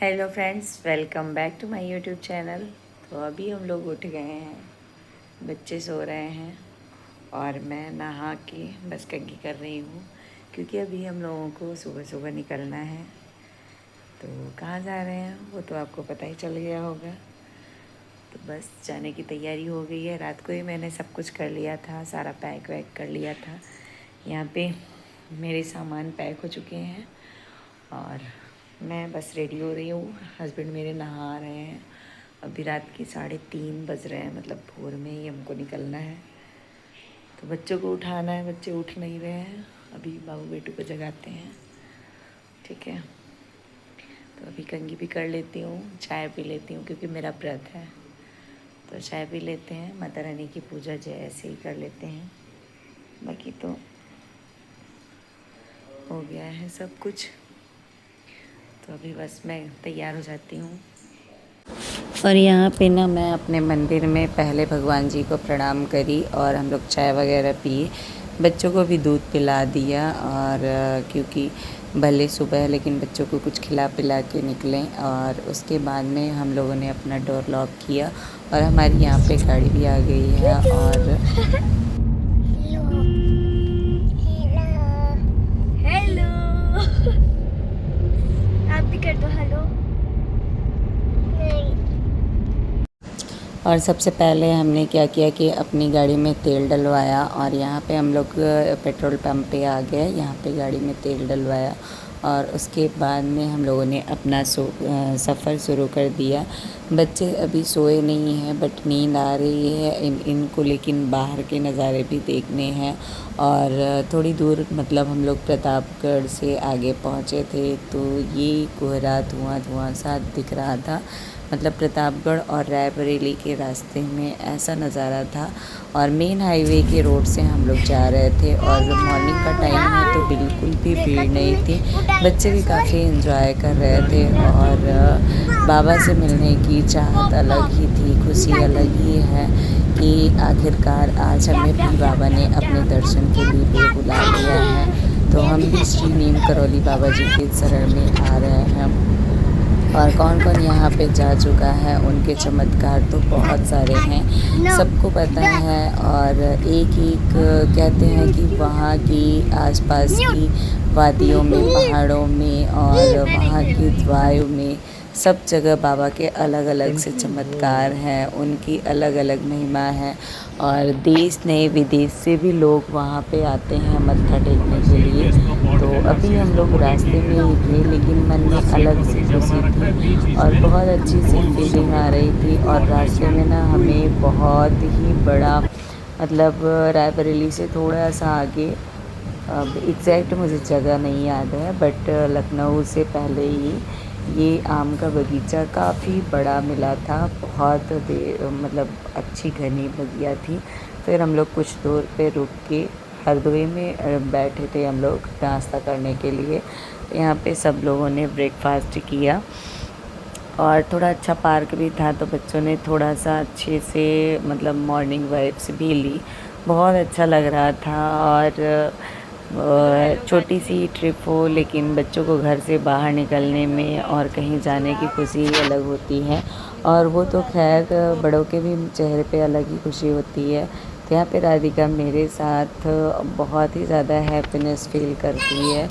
Hello friends, welcome back to my YouTube channel. तो अभी हम लोग उठ गए हैं, बच्चे सो रहे हैं और मैं नहा के बस कंघी कर रही हूँ, क्योंकि अभी हम लोगों को सुबह सुबह निकलना है। तो कहाँ जा रहे हैं वो तो आपको पता ही चल गया होगा। तो बस जाने की तैयारी हो गई है। रात को ही मैंने सब कुछ कर लिया था, सारा पैक वैक कर लिया था। यहाँ पे मेरे सामान पैक हो चुके हैं और मैं बस रेडी हो रही हूँ। हस्बैंड मेरे नहा रहे हैं। अभी रात के 3:30 बज रहे हैं, मतलब भोर में ही हमको निकलना है। तो बच्चों को उठाना है, बच्चे उठ नहीं रहे हैं। अभी बाबू बेटू को जगाते हैं, ठीक है। तो अभी कंघी भी कर लेती हूँ, चाय पी लेती हूँ, क्योंकि मेरा व्रत है। तो चाय पी लेते हैं, माता रानी की पूजा जो ऐसे ही कर लेते हैं। बाकी तो हो गया है सब कुछ। तो अभी बस मैं तैयार हो जाती हूँ। और यहाँ पे ना मैं अपने मंदिर में पहले भगवान जी को प्रणाम करी और हम लोग चाय वगैरह पिए। बच्चों को भी दूध पिला दिया, और क्योंकि भले सुबह है लेकिन बच्चों को कुछ खिला पिला के निकलें। और उसके बाद में हम लोगों ने अपना डोर लॉक किया और हमारी यहाँ पे गाड़ी भी आ गई है। और हेलो आप भी कर दो हेलो। नहीं। और सबसे पहले हमने क्या किया कि अपनी गाड़ी में तेल डलवाया, और यहाँ पे हम लोग पेट्रोल पंप पे आ गए। यहाँ पे गाड़ी में तेल डलवाया और उसके बाद में हम लोगों ने अपना सफ़र शुरू कर दिया। बच्चे अभी सोए नहीं हैं, बट नींद आ रही है इनको, लेकिन बाहर के नज़ारे भी देखने हैं। और थोड़ी दूर, मतलब हम लोग प्रतापगढ़ से आगे पहुँचे थे, तो ये कोहरा धुआं धुआं सा दिख रहा था। मतलब प्रतापगढ़ और रायबरेली के रास्ते में ऐसा नज़ारा था। और मेन हाईवे के रोड से हम लोग जा रहे थे, और मॉर्निंग का टाइम है तो बिल्कुल भी भीड़ नहीं थी। बच्चे भी काफ़ी एंजॉय कर रहे थे, और बाबा से मिलने की चाहत अलग ही थी, खुशी अलग ही है कि आखिरकार आज हमें भी बाबा ने अपने दर्शन के लिए बुला लिया है। तो हम भी श्री नीम करौली बाबा जी के शरण में आ रहे हैं। और कौन कौन यहाँ पे जा चुका है, उनके चमत्कार तो बहुत सारे हैं, सबको पता है। और एक एक कहते हैं कि वहाँ की आसपास की वादियों में, पहाड़ों में और वहाँ की वायु में, सब जगह बाबा के अलग अलग से चमत्कार हैं, उनकी अलग अलग महिमा है। और देश नहीं विदेश से भी लोग वहाँ पे आते हैं मत्था टेकने के लिए। तो अभी हम लोग रास्ते में ही थे, लेकिन मन में अलग सी खुशी थी और बहुत अच्छी सी फीलिंग आ रही थी। और रास्ते में ना हमें बहुत ही बड़ा, मतलब रायबरेली से थोड़ा सा आगे, अब एग्जैक्ट मुझे जगह नहीं याद है, बट लखनऊ से पहले ही ये आम का बगीचा काफ़ी बड़ा मिला था। बहुत देर, मतलब अच्छी घनी बगिया थी। फिर हम लोग कुछ दूर पे रुक के हरदोई में बैठे थे हम लोग नाश्ता करने के लिए। यहाँ पे सब लोगों ने ब्रेकफास्ट किया और थोड़ा अच्छा पार्क भी था, तो बच्चों ने थोड़ा सा अच्छे से, मतलब मॉर्निंग वाइब्स भी ली। बहुत अच्छा लग रहा था। और छोटी सी ट्रिप हो, लेकिन बच्चों को घर से बाहर निकलने में और कहीं जाने की खुशी ही अलग होती है। और वो तो खैर बड़ों के भी चेहरे पे अलग ही खुशी होती है। तो यहाँ पे राधिका मेरे साथ बहुत ही ज़्यादा हैप्पीनेस फील करती है।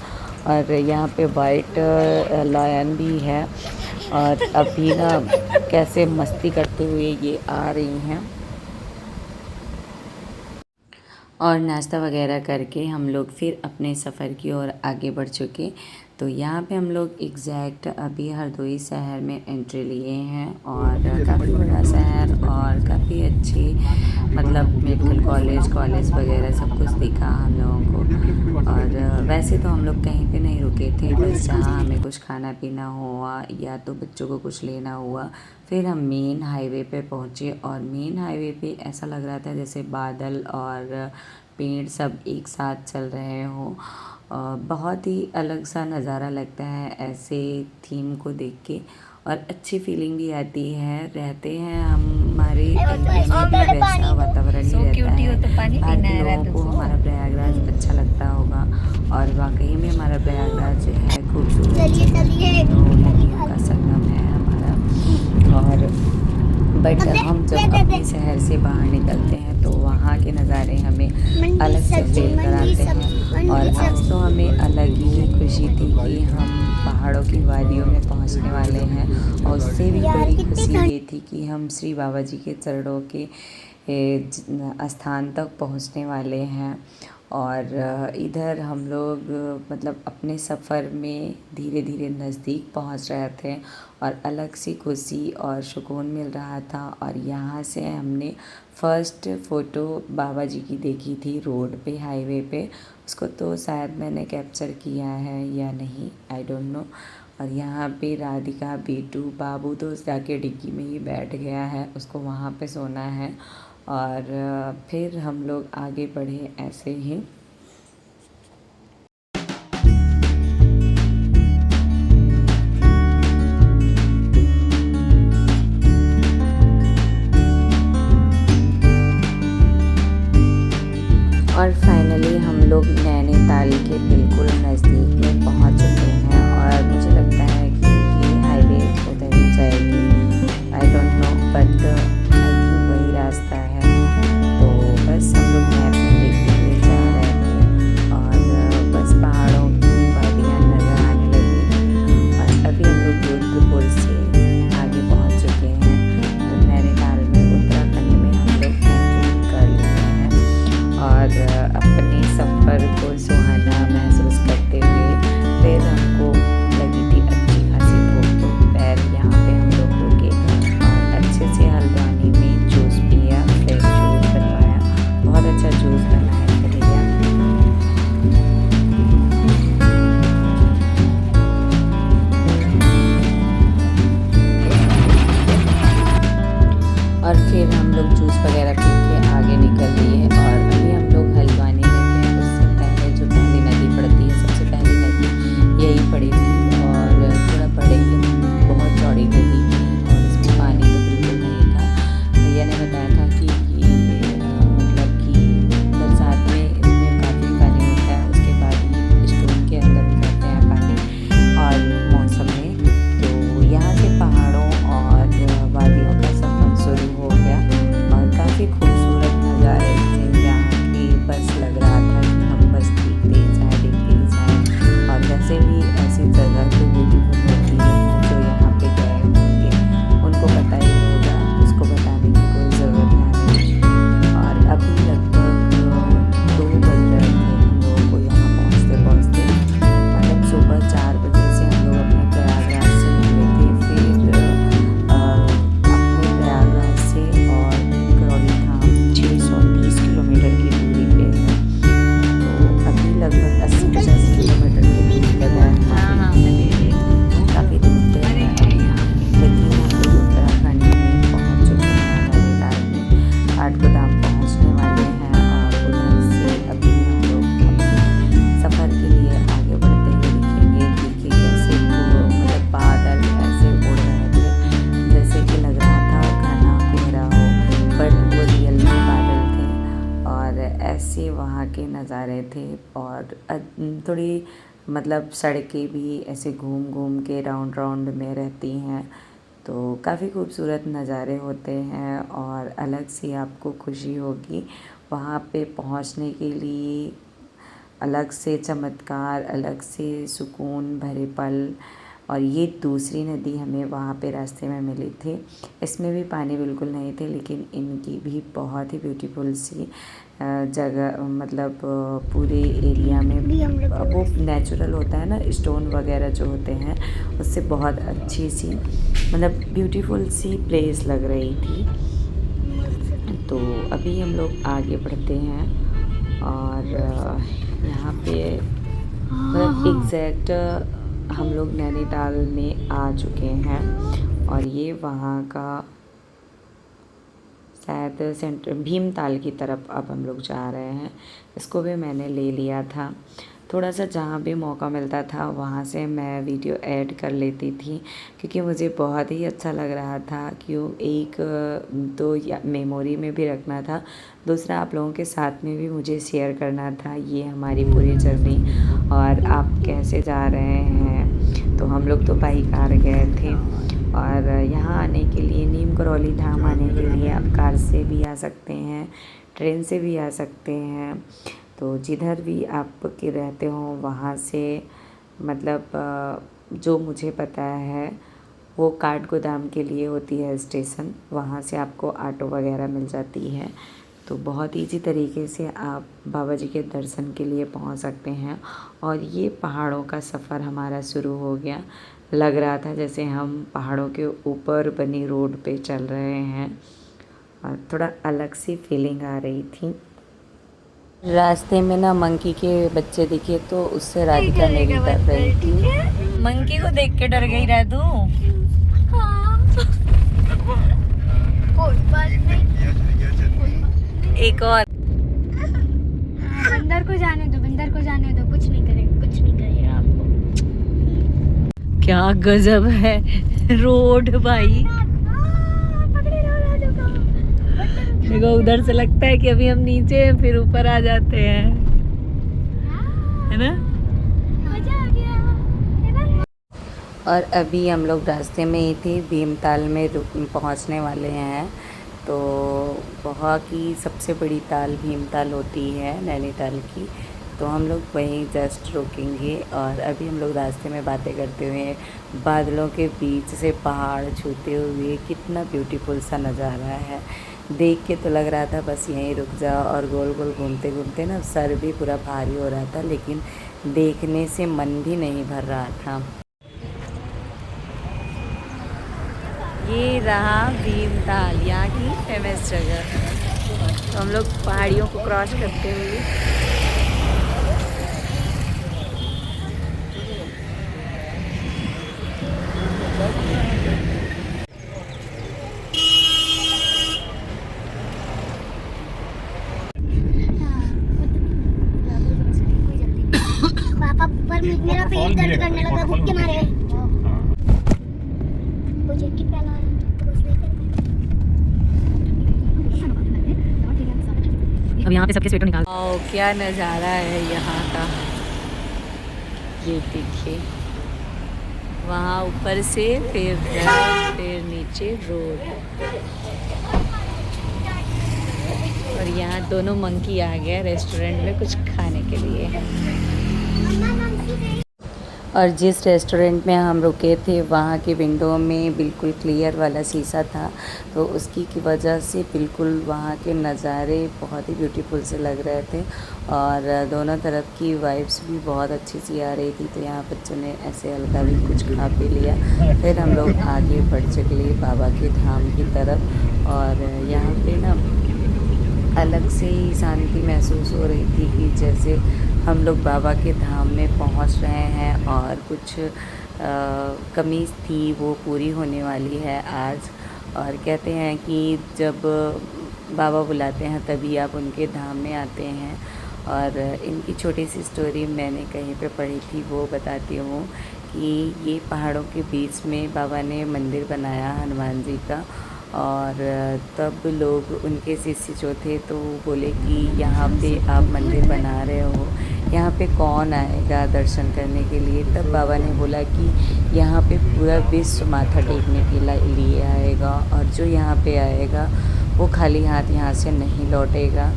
और यहाँ पे वाइट लायन भी है, और अभी ना कैसे मस्ती करते हुए ये आ रही हैं। और नाश्ता वगैरह करके हम लोग फिर अपने सफ़र की ओर आगे बढ़ चुके। तो यहाँ पे हम लोग एग्जैक्ट अभी हरदोई शहर में एंट्री लिए हैं, और काफ़ी बड़ा शहर और काफ़ी अच्छी, मतलब मेडिकल कॉलेज वगैरह सब कुछ दिखा हम लोगों को। और वैसे तो हम लोग कहीं पे नहीं रुके थे, बस जहाँ हमें कुछ खाना पीना हुआ या तो बच्चों को कुछ लेना हुआ, फिर हम मेन हाईवे पे पहुँचे। और मेन हाईवे पे ऐसा लग रहा था जैसे बादल और पेड़ सब एक साथ चल रहे हों। बहुत ही अलग सा नज़ारा लगता है ऐसे थीम को देख के, और अच्छी फीलिंग भी आती है। रहते हैं हमारे एरिया में भी वैसा वातावरण ही रहता है। बाहर के लोगों को हमारा प्रयागराज अच्छा लगता होगा, और वाकई में हमारा प्रयागराज जो है खूबसूरत जगह है। तो नदियों का संगम से बाहर निकलते हैं तो वहाँ के नज़ारे हमें अलग से फील कराते हैं। और आज तो हमें अलग ही खुशी थी कि हम पहाड़ों की वादियों में पहुँचने वाले हैं, और उससे भी बड़ी खुशी ये थी कि हम श्री बाबा जी के चरणों के स्थान तक पहुँचने वाले हैं। और इधर हम लोग मतलब अपने सफ़र में धीरे धीरे नज़दीक पहुंच रहे थे, और अलग सी खुशी और सुकून मिल रहा था। और यहाँ से हमने फ़र्स्ट फ़ोटो बाबा जी की देखी थी रोड पे, हाईवे पे। उसको तो शायद मैंने कैप्चर किया है या नहीं, आई डोंट नो। और यहाँ पे राधिका, बेटू, बाबू तो जाके डिग्गी में ही बैठ गया है, उसको वहाँ पे सोना है। और फिर हम लोग आगे बढ़े ऐसे ही। और फाइनली हम लोग नैनीताल के बिल्कुल नज़दीक में पहुंच चुके हैं, और मुझे लगता है कि ये हाईवे उधर ही जाएगी, I don't know, but I think वही रास्ता है। तो बस हम लोग मैप में देखते हुए जा रहे थे, और बस पहाड़ों की वादियाँ नज़र आने लगी। और अभी हम लोग जोधपुर से आगे पहुँच चुके हैं, तो नैनीताल में, उत्तराखंड में हम लोग एंट्री कर लिए हैं। और अपने सफ़र को सुहाना महसूस करते हुए फिर हमको लगी थी अच्छी खासी भूख, तो पैर यहाँ पे हम लोग रुके और अच्छे से हल्द्वानी में जूस पिया, फ्रेश जूस बनवाया, बहुत अच्छा जूस बना है भैया। और फिर हम लोग जूस वगैरह पी के आगे निकल लिए, और अभी हम लोग हल्द्वानी में थे। उससे पहले जो पहली नदी पड़ती है, सबसे पहली नदी यही पड़ी थी, और थोड़ा बड़े ही बहुत चौड़ी नदी थी, और इसमें पानी तो बिल्कुल नहीं था। भैया ने बताया था कि ये मतलब कि बरसात में इसमें काफ़ी पानी होता है, उसके बाद ये स्टोन के अंदर भी जाते हैं पानी और मौसम में। तो यहाँ से पहाड़ों और वादियों का सफ़र शुरू हो गया, और काफ़ी खूबसूरत नज़ारे थे यहाँ की। बस लग रहा था कि हम बस देखते ही जाएं। और वैसे भी ऐसी जगह तो ब्यूटीफुल होती है, जो यहाँ पे गए होंगे उनको पता ही होगा, उसको बताने की कोई ज़रूरत नहीं। और अभी लगभग 2 बज रहे थे हम लोगों को यहाँ पहुँचते पहुँचते, मतलब सुबह 4 बजे से हम लोग अपने प्रयागराज से निकले थे। फिर अपने प्रयागराज से और करौली धाम 630 किलोमीटर की दूरी पे है, तो अभी लगभग 80-85 किलोमीटर की दूरी पर है, काफ़ी दूर पे है। लेकिन हम लोग उत्तराखंड में पहुँच चुके हैं, नैनीताल में काठगोदाम पहुँचने वाले हैं, और उधर से अभी हम लोग अपने सफ़र के लिए आगे बढ़ते हुए दिखेंगे। देखिए कैसे मतलब बादल ऐसे उड़ रहे थे, जैसे कि लग रहा था घना कोहरा हो, बट वो रियल में बादल थे। और ऐसे वहाँ के नज़ारे थे, और थोड़ी मतलब सड़कें भी ऐसे घूम घूम के राउंड राउंड में रहती हैं, तो काफ़ी खूबसूरत नज़ारे होते हैं। और अलग से आपको खुशी होगी वहाँ पे पहुँचने के लिए, अलग से चमत्कार, अलग से सुकून भरे पल। और ये दूसरी नदी हमें वहाँ पे रास्ते में मिली थी, इसमें भी पानी बिल्कुल नहीं थे, लेकिन इनकी भी बहुत ही ब्यूटीफुल सी जगह, मतलब पूरे एरिया में वो नेचुरल होता है ना, स्टोन वगैरह जो होते हैं, उससे बहुत अच्छी सी मतलब ब्यूटीफुल सी प्लेस लग रही थी। तो अभी हम लोग आगे बढ़ते हैं, और यहाँ पे मतलब एग्जैक्ट हम लोग नैनीताल में आ चुके हैं, और ये वहाँ का शायद सेंटर भीमताल की तरफ अब हम लोग जा रहे हैं। इसको भी मैंने ले लिया था, थोड़ा सा जहाँ भी मौका मिलता था वहाँ से मैं वीडियो ऐड कर लेती थी, क्योंकि मुझे बहुत ही अच्छा लग रहा था। क्यों, एक तो मेमोरी में भी रखना था, दूसरा आप लोगों के साथ में भी मुझे शेयर करना था ये हमारी पूरी जर्नी। और आप कैसे जा रहे हैं, तो हम लोग तो बाई कार गए थे, और यहाँ आने के लिए, नीम करौली धाम आने के लिए आप कार से भी आ सकते हैं, ट्रेन से भी आ सकते हैं। तो जिधर भी आप के रहते हो वहाँ से, मतलब जो मुझे पता है वो काठगोदाम के लिए होती है स्टेशन, वहाँ से आपको ऑटो वगैरह मिल जाती है। तो बहुत ईजी तरीके से आप बाबा जी के दर्शन के लिए पहुँच सकते हैं। और ये पहाड़ों का सफ़र हमारा शुरू हो गया। लग रहा था जैसे हम पहाड़ों के ऊपर बनी रोड पे चल रहे हैं और थोड़ा अलग सी फीलिंग आ रही थी। रास्ते में ना मंकी के बच्चे दिखे तो उससे राधिका मेरी डर रही थी। मंकी को देख के डर गई राधू। कोई बात नहीं। एक और बंदर को जाने दो, बंदर को जाने दो, कुछ नहीं करेगा, कुछ नहीं करेगा आपको। क्या गजब है रोड भाई। पकड़े रहो राजू को। देखो उधर से लगता है कि अभी हम नीचे हैं, फिर ऊपर आ जाते हैं, है ना। मजा आ गया, है ना। और अभी हम लोग रास्ते में ही थे, भीमताल में पहुंचने वाले हैं। तो वहाँ की सबसे बड़ी ताल भीमताल होती है नैनीताल की, तो हम लोग वहीं जस्ट रुकेंगे। और अभी हम लोग रास्ते में बातें करते हुए बादलों के बीच से पहाड़ छूते हुए, कितना ब्यूटीफुल सा नज़ारा है। देख के तो लग रहा था बस यहीं रुक जाओ। और गोल गोल घूमते घूमते ना सर भी पूरा भारी हो रहा था, लेकिन देखने से मन भी नहीं भर रहा था। ये रहा भीमताल, यहाँ की फेमस जगह। तो हम लोग पहाड़ियों को क्रॉस करते हुए पापा पर मेरा पेट दर्द करने लगा भूख के मारे। वो जैकेट पहना है तो बस लेकर अब यहाँ पे सबके स्वेटर निकाल। आओ क्या नज़ारा है यहाँ का, ये देखिए। वहाँ ऊपर से फिर फिर नीचे रोड, और यहाँ दोनों मंकी आ गए रेस्टोरेंट में कुछ खाने के लिए। और जिस रेस्टोरेंट में हम रुके थे वहाँ की विंडो में बिल्कुल क्लियर वाला शीशा था, तो उसकी की वजह से बिल्कुल वहाँ के नज़ारे बहुत ही ब्यूटीफुल से लग रहे थे। और दोनों तरफ की वाइब्स भी बहुत अच्छी सी आ रही थी। तो यहाँ बच्चों ने ऐसे हल्का भी कुछ खा पी लिया। फिर हम लोग आगे बढ़ चले बाबा के धाम की तरफ। और यहाँ पे ना अलग से ही शांति महसूस हो रही थी कि जैसे हम लोग बाबा के धाम में पहुंच रहे हैं। और कुछ कमी थी वो पूरी होने वाली है आज। और कहते हैं कि जब बाबा बुलाते हैं तभी आप उनके धाम में आते हैं। और इनकी छोटी सी स्टोरी मैंने कहीं पे पढ़ी थी, वो बताती हूँ कि ये पहाड़ों के बीच में बाबा ने मंदिर बनाया हनुमान जी का। और तब लोग उनके शिष्य जो थे तो बोले कि यहाँ पे आप मंदिर बना रहे हो, यहाँ पे कौन आएगा दर्शन करने के लिए। तब बाबा ने बोला कि यहाँ पे पूरा विश्व माथा टेकने के लिए आएगा, और जो यहाँ पे आएगा वो खाली हाथ यहाँ से नहीं लौटेगा,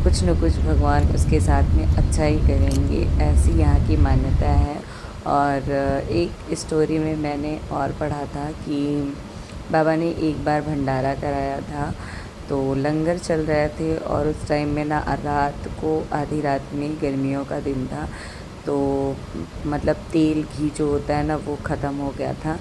कुछ न कुछ भगवान उसके साथ में अच्छा ही करेंगे, ऐसी यहाँ की मान्यता है। और एक स्टोरी में मैंने और पढ़ा था कि बाबा ने एक बार भंडारा कराया था, तो लंगर चल रहे थे। और उस टाइम में ना रात को, आधी रात में, गर्मियों का दिन था, तो मतलब तेल घी जो होता है ना वो ख़त्म हो गया था।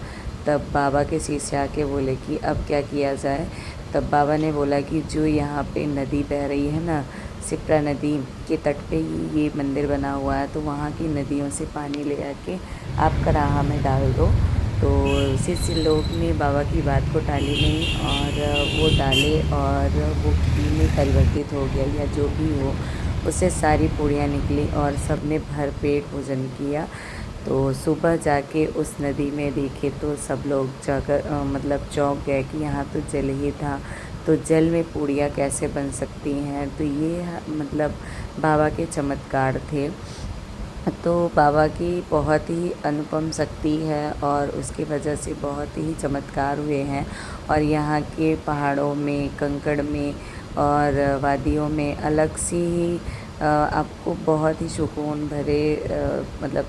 तब बाबा के शिष्य आके बोले कि अब क्या किया जाए। तब बाबा ने बोला कि जो यहाँ पे नदी बह रही है ना, सिप्रा नदी के तट पे ही ये मंदिर बना हुआ है, तो वहाँ की नदियों से पानी ले आके आप कराहा में डाल दो। तो शिष्य लोग ने बाबा की बात को टाली नहीं, और वो डाले और वो घी में परिवर्तित हो गया, या जो भी हो, उससे सारी पूड़ियाँ निकली और सब ने भर पेट भोजन किया। तो सुबह जाके उस नदी में देखे तो सब लोग जाकर मतलब चौंक गए कि यहाँ तो जल ही था, तो जल में पूड़ियाँ कैसे बन सकती हैं। तो ये मतलब बाबा के चमत्कार थे। तो बाबा की बहुत ही अनुपम शक्ति है और उसकी वजह से बहुत ही चमत्कार हुए हैं। और यहाँ के पहाड़ों में, कंकड़ में और वादियों में अलग सी ही आपको बहुत ही सुकून भरे मतलब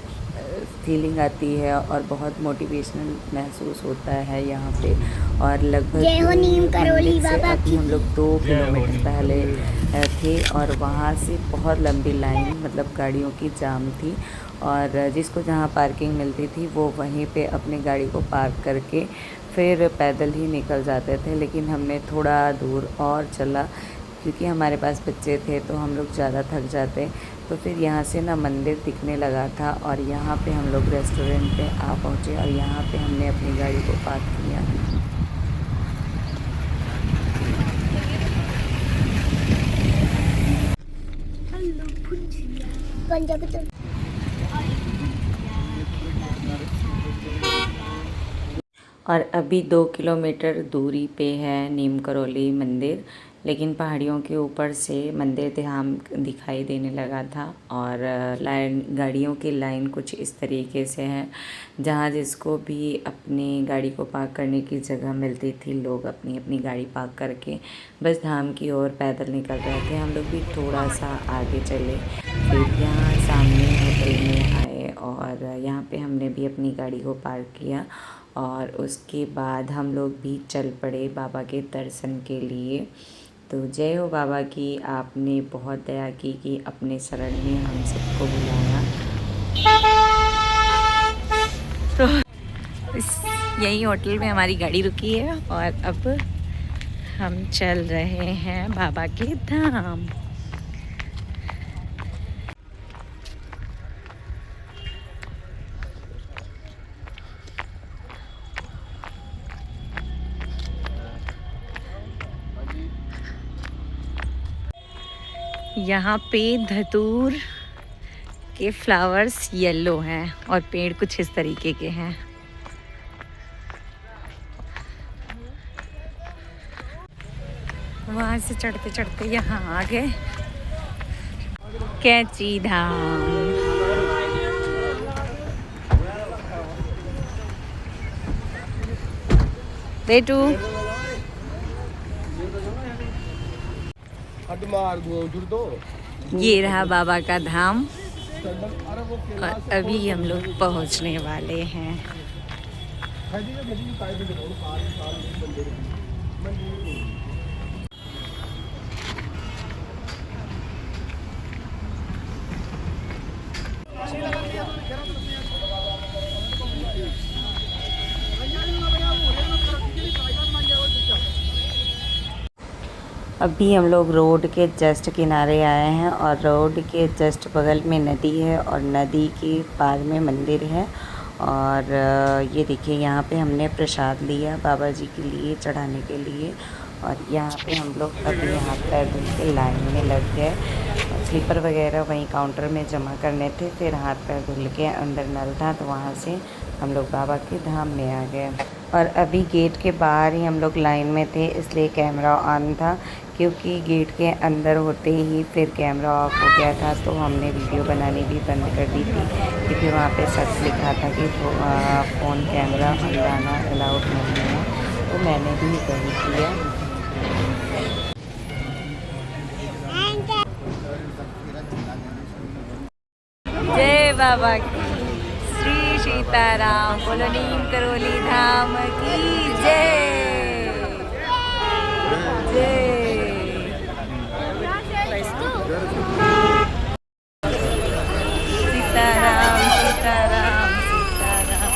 फीलिंग आती है और बहुत मोटिवेशनल महसूस होता है यहाँ पे। और लगभग जय हो नीम करोली मंदिर से बाबा अभी की। हम लोग 2 किलोमीटर पहले थे और वहाँ से बहुत लंबी लाइन मतलब गाड़ियों की जाम थी। और जिसको जहाँ पार्किंग मिलती थी वो वहीं पे अपनी गाड़ी को पार्क करके फिर पैदल ही निकल जाते थे। लेकिन हमने थोड़ा दूर और चला क्योंकि हमारे पास बच्चे थे तो हम लोग ज़्यादा थक जाते। तो फिर यहाँ से ना मंदिर दिखने लगा था और यहाँ पे हम लोग रेस्टोरेंट पे आ पहुँचे और यहाँ पे हमने अपनी गाड़ी को पार्क किया। पंजाबी तो और अभी 2 किलोमीटर दूरी पे है नीम करोली मंदिर। लेकिन पहाड़ियों के ऊपर से मंदिर धाम दिखाई देने लगा था। और लाइन गाड़ियों की लाइन कुछ इस तरीके से है, जहाँ जिसको भी अपनी गाड़ी को पार्क करने की जगह मिलती थी लोग अपनी अपनी गाड़ी पार्क करके बस धाम की ओर पैदल निकल रहे थे। हम लोग भी थोड़ा सा आगे चले, फिर यहाँ सामने होटल में आए और यहाँ पे हमने भी अपनी गाड़ी को पार्क किया। और उसके बाद हम लोग भी चल पड़े बाबा के दर्शन के लिए। तो जय हो बाबा की, आपने बहुत दया की कि अपने शरण में हम सबको बुलाया। तो यही होटल में हमारी गाड़ी रुकी है और अब हम चल रहे हैं बाबा के धाम। यहाँ पे धतूर के फ्लावर्स येलो हैं और पेड़ कुछ इस तरीके के हैं। वहाँ से चढ़ते चढ़ते यहाँ आ गए कैंची धाम। बेटू ये रहा बाबा का धाम और अभी हम लोग पहुंचने वाले हैं। अभी हम लोग रोड के जस्ट किनारे आए हैं और रोड के जस्ट बगल में नदी है और नदी के पार में मंदिर है। और ये देखिए यहाँ पे हमने प्रसाद लिया बाबा जी के लिए चढ़ाने के लिए। और यहाँ पे हम लोग अभी हाथ पैर धुल के लाइन में लग गए। स्लीपर वगैरह वहीं काउंटर में जमा करने थे, फिर हाथ पैर धुल के अंदर नल था तो वहाँ से हम लोग बाबा के धाम में आ गए। और अभी गेट के बाहर ही हम लोग लाइन में थे इसलिए कैमरा ऑन था, क्योंकि गेट के अंदर होते ही फिर कैमरा ऑफ हो गया था तो हमने वीडियो बनानी भी बंद कर दी थी, क्योंकि वहाँ पे सख्त लिखा था कि फ़ोन कैमरा लाना अलाउड नहीं है। तो मैंने भी वही किया। जय बाबा की, श्री सीताराम, बोलो नीम करोली धाम की जय जय। सीताराम सीताराम सीताराम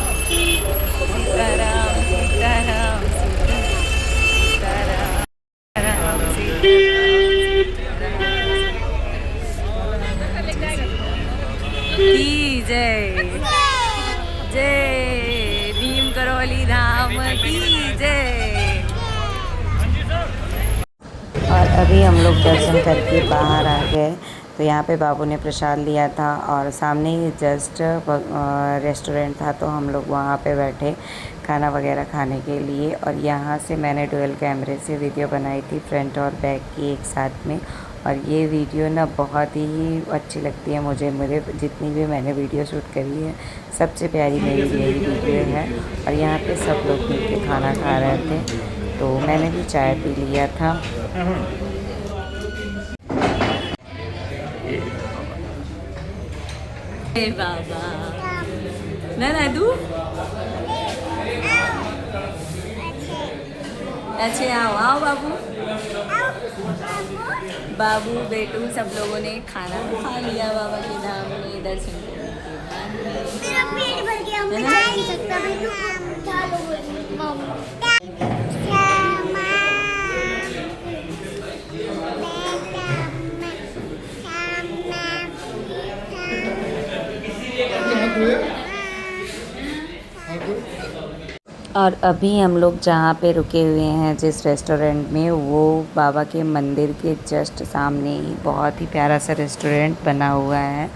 सीताराम सीताराम सीताराम की जय जय, नीम करोली धाम की जय। और अभी हम लोग दर्शन करके बाहर आ गए तो यहाँ पे बाबू ने प्रसाद लिया था और सामने ही जस्ट रेस्टोरेंट था तो हम लोग वहाँ पे बैठे खाना वगैरह खाने के लिए। और यहाँ से मैंने डुअल कैमरे से वीडियो बनाई थी, फ्रंट और बैक की एक साथ में। और ये वीडियो ना बहुत ही अच्छी लगती है मुझे। मेरे जितनी भी मैंने वीडियो शूट करी है सबसे प्यारी मेरी यही वीडियो है। और यहाँ पे सब लोग मिल के खाना खा रहे थे, तो मैंने भी चाय पी लिया था। बाबा ना दू अच्छे आओ आओ बाबू। बाबू बेटू सब लोगों ने खाना खा लिया बाबा के धाम में दर्शन करने के बाद में। मेरा पेट भर गया, मैं खा नहीं सकता। और अभी हम लोग जहाँ पे रुके हुए हैं जिस रेस्टोरेंट में, वो बाबा के मंदिर के जस्ट सामने ही बहुत ही प्यारा सा रेस्टोरेंट बना हुआ है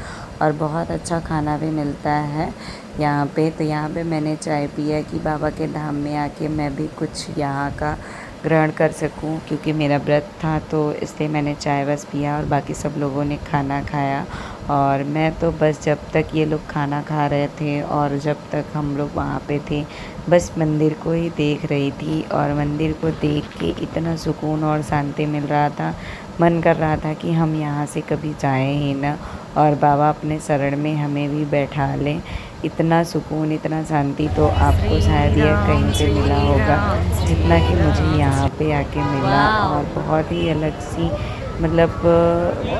और बहुत अच्छा खाना भी मिलता है यहाँ पे। तो यहाँ पे मैंने चाय पिया कि बाबा के धाम में आके मैं भी कुछ यहाँ का ग्रहण कर सकूं, क्योंकि मेरा व्रत था, तो इसलिए मैंने चाय बस पिया और बाकी सब लोगों ने खाना खाया। और मैं तो बस जब तक ये लोग खाना खा रहे थे और जब तक हम लोग वहाँ पे थे, बस मंदिर को ही देख रही थी। और मंदिर को देख के इतना सुकून और शांति मिल रहा था, मन कर रहा था कि हम यहाँ से कभी जाएं ही ना और बाबा अपने शरण में हमें भी बैठा लें। इतना सुकून, इतना शांति तो आपको शायद ये कहीं पे मिला होगा जितना कि मुझे यहाँ पे आके मिला। और बहुत ही अलग सी मतलब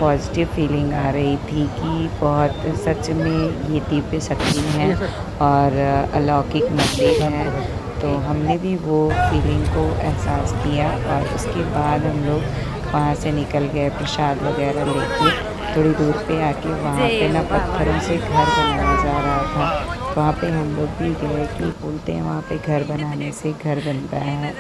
पॉजिटिव फीलिंग आ रही थी कि बहुत सच में ये दिव्य शक्ति है और अलौकिक मंदिर है। तो हमने भी वो फीलिंग को एहसास किया और उसके बाद हम लोग वहाँ से निकल गए प्रसाद वगैरह लेके। थोड़ी दूर पे आके वहाँ पे ना पत्थरों से घर बनाया जा रहा था, वहाँ पे हम लोग भी गए कि बोलते हैं वहाँ पे घर बनाने से घर बनता है,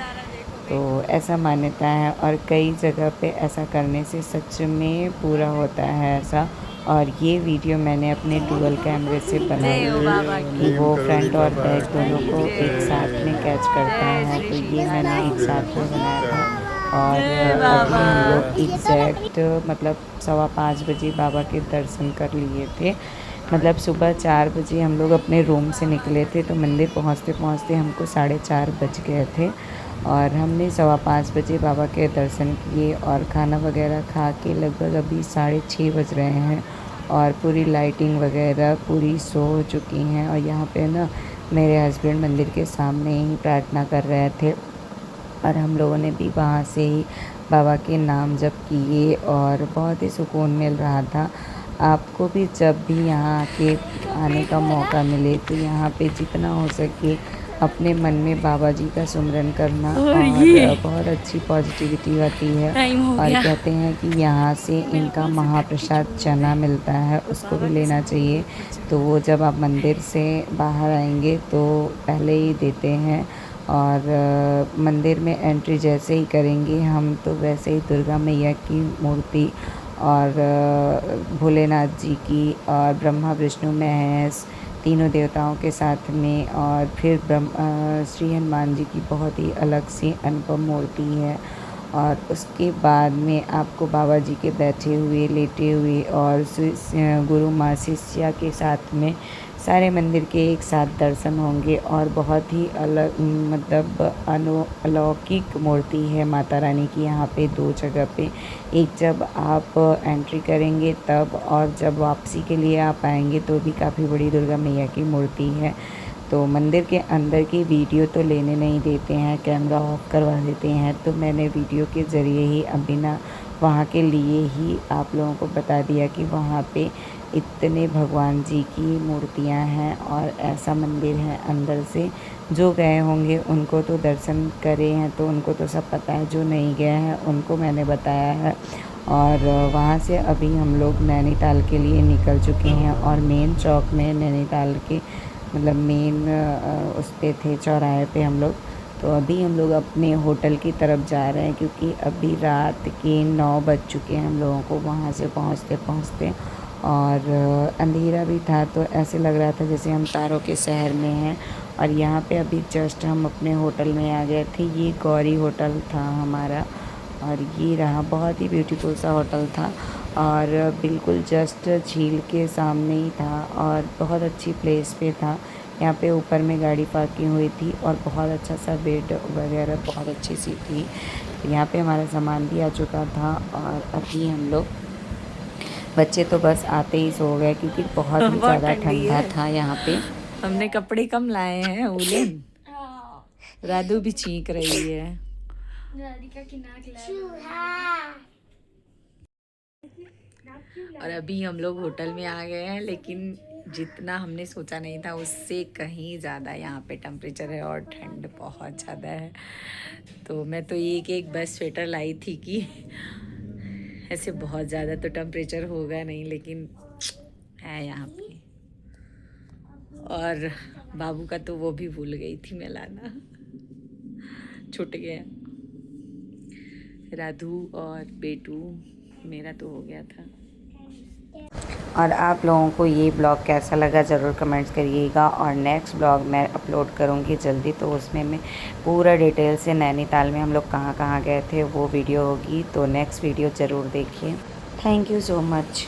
तो ऐसा मान्यता है। और कई जगह पे ऐसा करने से सच में पूरा होता है ऐसा। और ये वीडियो मैंने अपने डुअल कैमरे से बनाई थी कि वो फ्रंट और बैक दोनों को एक साथ में कैच करता है, तो ये मैंने एक साथ में बनाया था। और अभी हम लोग एग्जैक्ट मतलब 5:15 बजे बाबा के दर्शन कर लिए थे। मतलब सुबह 4 बजे हम लोग अपने रूम से निकले थे, तो मंदिर पहुंचते पहुंचते हमको 4:30 बज गए थे। और हमने 5:15 बजे बाबा के दर्शन किए और खाना वगैरह खा के लगभग अभी 6:30 बज रहे हैं और पूरी लाइटिंग वगैरह पूरी शो हो चुकी हैं। और यहाँ पे ना मेरे हस्बैंड मंदिर के सामने ही प्रार्थना कर रहे थे और हम लोगों ने भी वहाँ से ही बाबा के नाम जप किए और बहुत ही सुकून मिल रहा था। आपको भी जब भी यहाँ आने का मौका मिले तो यहाँ पे जितना हो सके अपने मन में बाबा जी का सुमिरन करना और बहुत अच्छी पॉजिटिविटी आती है। और कहते हैं कि यहाँ से इनका महाप्रसाद चना मिलता है, उसको भी लेना चाहिए। तो वो जब आप मंदिर से बाहर आएंगे तो पहले ही देते हैं। और मंदिर में एंट्री जैसे ही करेंगे हम, तो वैसे ही दुर्गा मैया की मूर्ति और भोलेनाथ जी की और ब्रह्मा विष्णु महेश तीनों देवताओं के साथ में, और फिर श्री हनुमान जी की बहुत ही अलग सी अनुपम मूर्ति है। और उसके बाद में आपको बाबा जी के बैठे हुए, लेटे हुए और गुरु माँ शिष्या के साथ में सारे मंदिर के एक साथ दर्शन होंगे। और बहुत ही अलग मतलब अलौकिक मूर्ति है माता रानी की यहाँ पे 2 जगह पे। एक जब आप एंट्री करेंगे तब, और जब वापसी के लिए आप आएंगे तो भी काफ़ी बड़ी दुर्गा मैया की मूर्ति है। तो मंदिर के अंदर की वीडियो तो लेने नहीं देते हैं, कैमरा ऑफ करवा देते हैं। तो मैंने वीडियो के ज़रिए ही अभी ना वहाँ के लिए ही आप लोगों को बता दिया कि वहाँ पे इतने भगवान जी की मूर्तियाँ हैं और ऐसा मंदिर है अंदर से। जो गए होंगे उनको तो दर्शन करे हैं तो उनको तो सब पता है, जो नहीं गए हैं उनको मैंने बताया है। और वहाँ से अभी हम लोग नैनीताल के लिए निकल चुके हैं और मेन चौक में नैनीताल के मतलब मेन उस पे थे चौराहे पे हम लोग। तो अभी हम लोग अपने होटल की तरफ जा रहे हैं, क्योंकि अभी रात के 9 बज चुके हैं हम लोगों को वहाँ से पहुँचते पहुँचते। और अंधेरा भी था, तो ऐसे लग रहा था जैसे हम तारों के शहर में हैं। और यहाँ पे अभी जस्ट हम अपने होटल में आ गए थे। ये गौरी होटल था हमारा। और ये रहा, बहुत ही ब्यूटीफुल सा होटल था और बिल्कुल जस्ट झील के सामने ही था और बहुत अच्छी प्लेस पे था। यहाँ पे ऊपर में गाड़ी पार्किंग हुई थी और बहुत अच्छा सा बेड वगैरह बहुत अच्छी सी थी। तो यहाँ पे हमारा सामान भी आ चुका था और अभी हम लोग, बच्चे तो बस आते ही सो गए क्योंकि बहुत ही बहुत ज़्यादा ठंडी ठंडा है। था यहाँ पे। हमने कपड़े कम लाए हैं वूलन। राधु भी चीख रही है। राधिका की नाक और अभी हम लोग होटल में आ गए हैं, लेकिन जितना हमने सोचा नहीं था उससे कहीं ज़्यादा यहाँ पे टेम्परेचर है और ठंड बहुत ज़्यादा है। तो मैं तो एक एक बस स्वेटर लाई थी कि ऐसे बहुत ज़्यादा तो टेम्परेचर होगा नहीं, लेकिन है यहाँ पे। और बाबू का तो वो भी भूल गई थी मैं लाना, छूट गया। राधु और बेटू, मेरा तो हो गया था। और आप लोगों को ये ब्लॉग कैसा लगा ज़रूर कमेंट्स करिएगा। और नेक्स्ट ब्लॉग मैं अपलोड करूँगी जल्दी, तो उसमें मैं पूरा डिटेल से नैनीताल में हम लोग कहाँ कहाँ गए थे वो वीडियो होगी। तो नेक्स्ट वीडियो ज़रूर देखिए। Thank you so much.